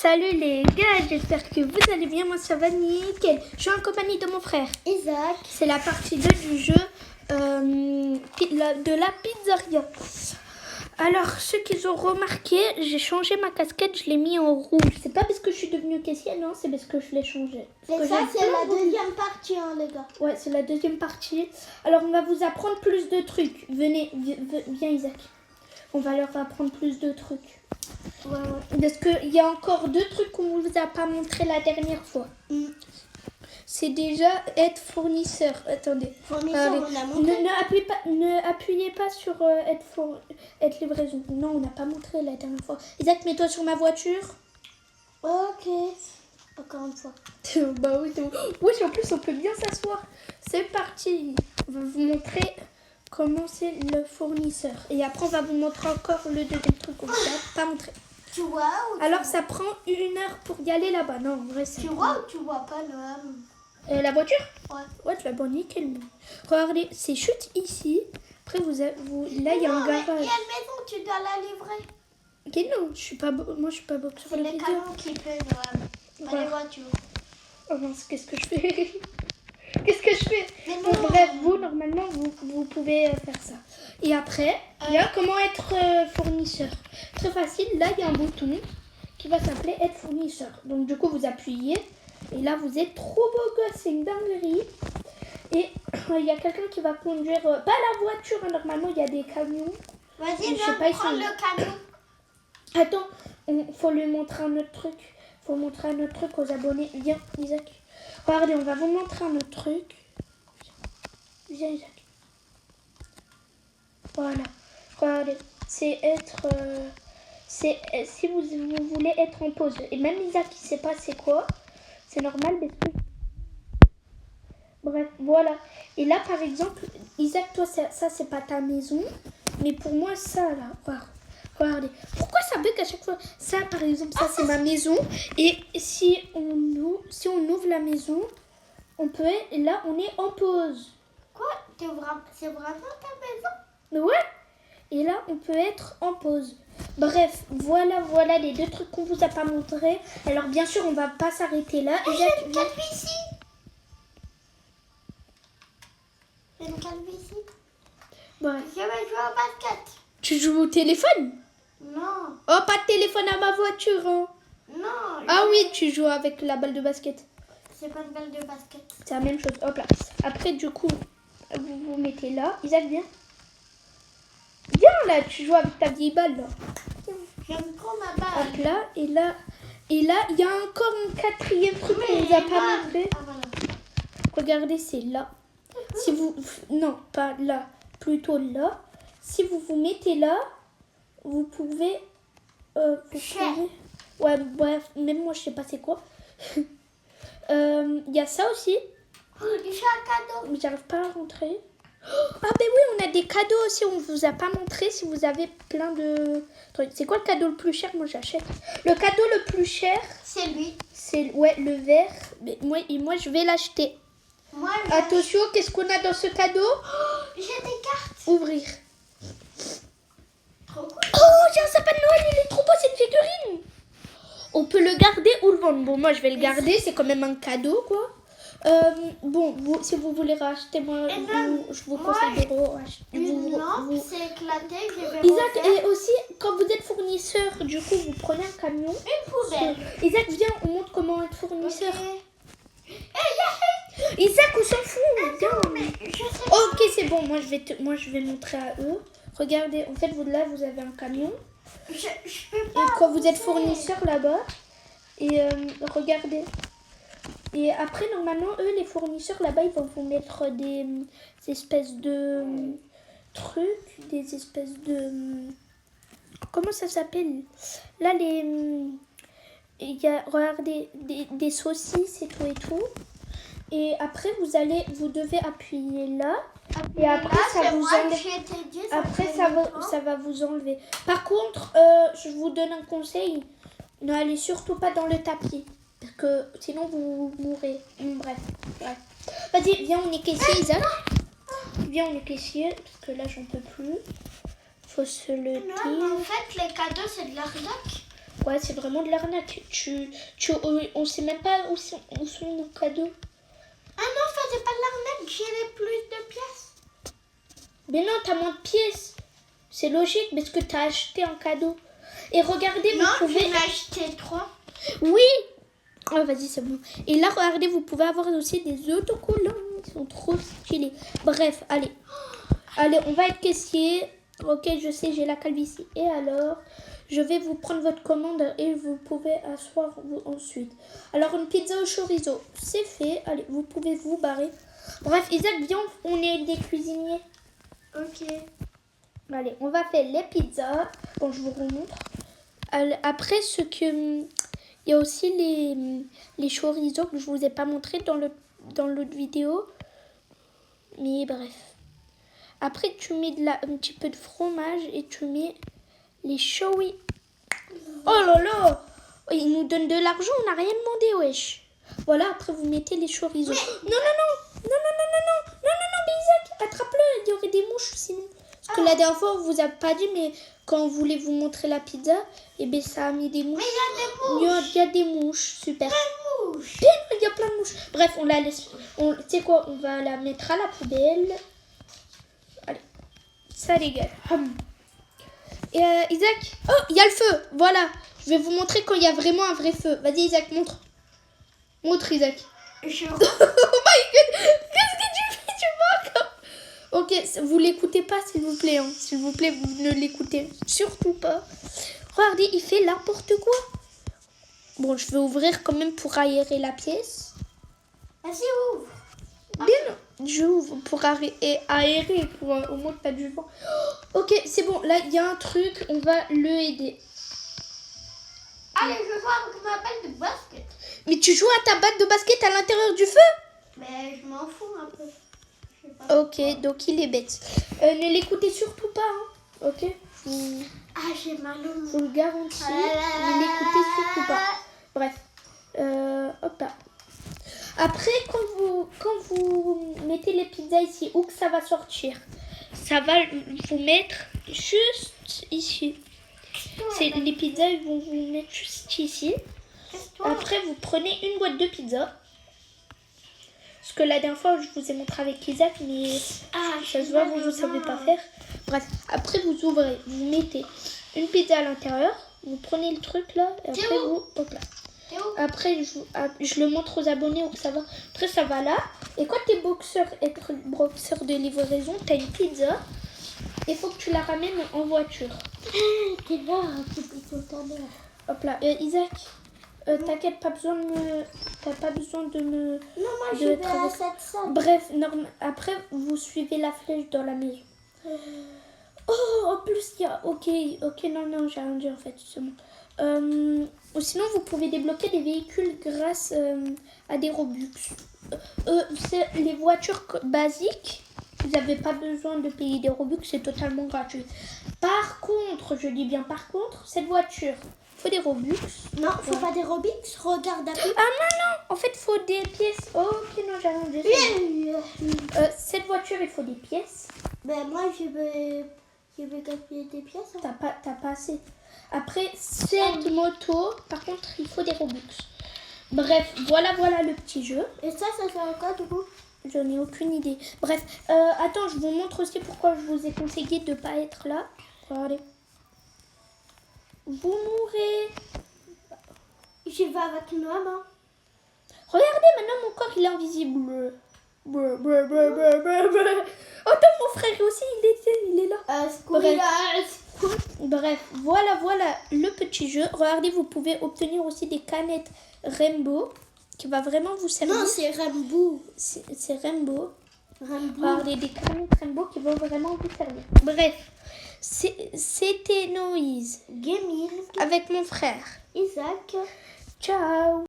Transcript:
Salut les gars, j'espère que vous allez bien, moi ça va nickel. Je suis en compagnie de mon frère Isaac. C'est la partie 2 du jeu de la pizzeria. Alors ceux qui ont remarqué, j'ai changé ma casquette, je l'ai mis en rouge. C'est pas parce que je suis devenue caissière, non, c'est parce que je l'ai changé. Et ça c'est la deuxième partie hein, les gars. Ouais, c'est la deuxième partie. Alors on va vous apprendre plus de trucs. Venez, viens Isaac. On va leur apprendre plus de trucs. Ouais. Parce qu'il y a encore 2 trucs qu'on ne vous a pas montré la dernière fois. C'est déjà être fournisseur. Attendez. Fournisseur, on a montré. Ne appuyez pas sur être livraison. Non, on n'a pas montré la dernière fois. Isaac, mets-toi sur ma voiture. Ok. Encore une fois. Bah oui, oui, en plus on peut bien s'asseoir. C'est parti. On va vous montrer comment c'est le fournisseur. Et après on va vous montrer encore le deuxième truc qu'on vous a pas montré. Tu vois ou Alors ça prend 1 heure pour y aller là-bas. Non, en vrai c'est... Tu vois ou tu vois pas le... la voiture? Ouais. Ouais, tu vas bon nickel. Regardez, c'est chute ici. Après là il y a un garage. Il y a une maison, tu dois la livrer. Ok, non, je suis pas boxeur C'est de les vidéo. camions qui peuvent, pas Voilà. les voitures. Oh mince, qu'est-ce que je fais? Qu'est-ce que je fais? Mais Bon, non. bref, vous, normalement, vous pouvez faire ça. Et après, il y a comment être fournisseur. Très facile, là, il y a un bouton qui va s'appeler être fournisseur. Donc, du coup, vous appuyez. Et là, vous êtes trop beau gosse, c'est une dinguerie. Et il y a quelqu'un qui va conduire, pas la voiture, hein, normalement, il y a des camions. Vas-y, Je sais pas, viens ils prendre sont- le camion. Attends, faut lui montrer un autre truc. Faut montrer un autre truc aux abonnés. Viens, Isaac. Regardez, on va vous montrer un autre truc. Viens, Isaac. Voilà. Regardez, c'est être... si vous voulez être en pause. Et même Isaac, il sait pas c'est quoi. C'est normal parce que... Bref, voilà. Et là, par exemple, Isaac, toi, ça c'est pas ta maison. Mais pour moi, ça, là, regardez. Pourquoi ça bug à chaque fois? Ça, par exemple, ça, c'est ma maison. Et si on ouvre la maison, on peut... Et là, on est en pause. Quoi? C'est vraiment ta maison? Ouais. Et là, on peut être en pause. Bref, voilà les 2 trucs qu'on vous a pas montrés. Alors, bien sûr, on va pas s'arrêter là. Oh, Isaac, j'ai une viens. calvitie. J'ai une calvitie. Bref. Je vais jouer au basket. Tu joues au téléphone? Non. Oh, pas de téléphone à ma voiture, hein. Non. Ah oui, tu joues avec la balle de basket. C'est pas une balle de basket. C'est la même chose. Hop là. Après, du coup, vous vous mettez là. Isaac, viens. Viens là, tu joues avec ta vieille balle là. J'aime trop ma balle. Hop là, et là, il y a encore un 4e truc qu'on vous a pas montré. Ah, voilà. Regardez, c'est là. Si vous... Non, pas là. Plutôt là. Si vous vous mettez là, vous pouvez... Ouais, bref, même moi, je sais pas c'est quoi. Il y a ça aussi. Oh, j'ai un cadeau. Mais j'arrive pas à rentrer. Ah ben oui, on a des cadeaux aussi, on vous a pas montré si vous avez plein de... Attends, c'est quoi le cadeau le plus cher? Moi j'achète. Le cadeau le plus cher, C'est lui. c'est le verre. Mais moi je vais l'acheter. Moi, Attention, qu'est-ce qu'on a dans ce cadeau? j'ai des cartes. Ouvrir. Trop cool. Oh, j'ai un sapin de Noël, il est trop beau, c'est une figurine. On peut le garder ou le vendre. Bon, moi je vais le garder, c'est quand même un cadeau quoi. Bon, si vous voulez racheter, moi, je vous conseille de racheter. Une lampe s'est éclatée. Je vais Isaac, refaire. et aussi, quand vous êtes fournisseur, du coup, vous prenez un camion. Une poubelle. Isaac, viens, on montre comment être fournisseur. Ok. Isaac, on s'en fout. Viens. Mais je sais Ok, c'est bon, moi je vais montrer à eux. Regardez, en fait, là, vous avez un camion. je peux Et pas. quand vous êtes fournisseur là-bas, et regardez. Et après, normalement, eux, les fournisseurs là-bas, ils vont vous mettre des espèces de trucs, des espèces de... Comment ça s'appelle? Là, il y a, regardez, des saucisses et tout. Et après, vous devez appuyer là. Et après, ça vous enlève. Après, ça va vous enlever. Par contre, je vous donne un conseil. N'allez surtout pas dans le tapis. Parce que sinon, vous mourrez. Bref. Vas-y, viens, on est caissier, Isaac. Viens, on est caissier. Parce que là, j'en peux plus. Faut se le Non, mais en fait, les cadeaux, c'est de l'arnaque. Ouais, c'est vraiment de l'arnaque. On sait même pas où sont nos cadeaux. Ah non, faisais pas de l'arnaque, j'ai plus de pièces. Mais non, t'as moins de pièces. C'est logique parce que t'as acheté un cadeau. Et regardez, Non, vous pouvez... j'en ai acheté 3. Oui. Oh, vas-y, c'est bon. Et là, regardez, vous pouvez avoir aussi des autocollants. Ils sont trop stylés. Bref, allez. Allez, on va être caissier. Ok, je sais, j'ai la calvitie. Et alors, je vais vous prendre votre commande et vous pouvez asseoir vous ensuite. Alors, une pizza au chorizo, c'est fait. Allez, vous pouvez vous barrer. Bref, Isaac, viens, on est des cuisiniers. Ok. Allez, on va faire les pizzas. Bon, je vous remontre. Après, il y a aussi les chorizo que je vous ai pas montré dans l'autre vidéo. Mais bref. Après, tu mets un petit peu de fromage et tu mets les choris. Oh là là! Ils nous donnent de l'argent, on n'a rien demandé, wesh. Voilà, après vous mettez les chorizo. Non, non, non! Non, non, non, non, non! Non, non, non, mais Isaac, attrape-le! Il y aurait des mouches sinon. Parce que la dernière fois, on vous a pas dit, mais quand on voulait vous montrer la pizza, eh ben ça a mis des mouches. Mais il y a des mouches! Il y a des mouches, super. Des mouches! Il y a plein de mouches. Bref, on la laisse. Tu sais quoi, on va la mettre à la poubelle. Allez, ça dégage. Et Isaac, oh, il y a le feu. Voilà, je vais vous montrer quand il y a vraiment un vrai feu. Vas-y, Isaac, montre. Montre, Isaac. Je... Oh my god, qu'est-ce que tu fais? Tu vois. Ok, vous l'écoutez pas, s'il vous plaît. Hein. S'il vous plaît, vous ne l'écoutez surtout pas. Regardez, il fait n'importe quoi. Bon, je vais ouvrir quand même pour aérer la pièce. Vas-y, ouvre. Bien, j'ouvre pour aérer, pour au moins pas du vent. Ok, c'est bon, là, il y a un truc, on va le aider. Allez, je joue avec ma balle de basket. Mais tu joues à ta batte de basket à l'intérieur du feu? Mais je m'en fous un peu. Je sais pas. Ok, donc il est bête. Ne l'écoutez surtout pas, hein. Ok, Ah, j'ai mal au je vous le garantis. Ne l'écoutez surtout pas. Bref, hop là. Après, quand vous mettez les pizzas ici, où que ça va sortir, ça va vous mettre juste ici. Les pizzas, ils vont vous mettre juste ici. Après, vous prenez une boîte de pizza. Parce que la dernière fois, je vous ai montré avec Isaac, mais ça se voit, vous ne savez pas faire. Bref, après, vous ouvrez, vous mettez une pizza à l'intérieur. Vous prenez le truc là, et après, hop là. Après, je le montre aux abonnés où ça va. Après, ça va là. Et quand tu es boxeur de livraison, tu as une pizza. Il faut que tu la ramènes en voiture. T'es là, t'es plutôt tendeur. Hop là. Isaac, t'inquiète, t'as pas besoin de me... Non, moi, de je vais à traverser. cette salle. Bref, après, vous suivez la flèche dans la maison. Oh, en plus, il y a... Ok, non, j'ai rien dit en fait, c'est bon. Ou sinon, vous pouvez débloquer des véhicules grâce à des Robux. C'est les voitures basiques. Vous n'avez pas besoin de payer des Robux, c'est totalement gratuit. Par contre, je dis bien par contre, cette voiture, il faut des Robux. Non, faut pas des Robux, regarde un peu. Ah non, en fait, il faut des pièces. Oh, ok, non, j'ai rien dit. Cette voiture, il faut des pièces. Ben moi, je vais gaspiller des pièces. Hein. T'as pas assez. Après, cette moto, par contre, il faut des Robux. Bref, voilà le petit jeu. Et ça fait quoi du coup? Je n'ai aucune idée. Bref, attends, je vous montre aussi pourquoi je vous ai conseillé de ne pas être là. Regardez. Vous mourrez. Je vais avec une maman. Regardez, maintenant mon corps, il est invisible. Attends, mon frère aussi, il est là. Bref, voilà le petit jeu. Regardez, vous pouvez obtenir aussi des canettes Rainbow qui va vraiment vous servir. Non, c'est Rainbow. C'est Rainbow. Regardez des canettes Rainbow qui vont vraiment vous servir. Bref, c'était Noise Gaming avec mon frère Isaac. Ciao.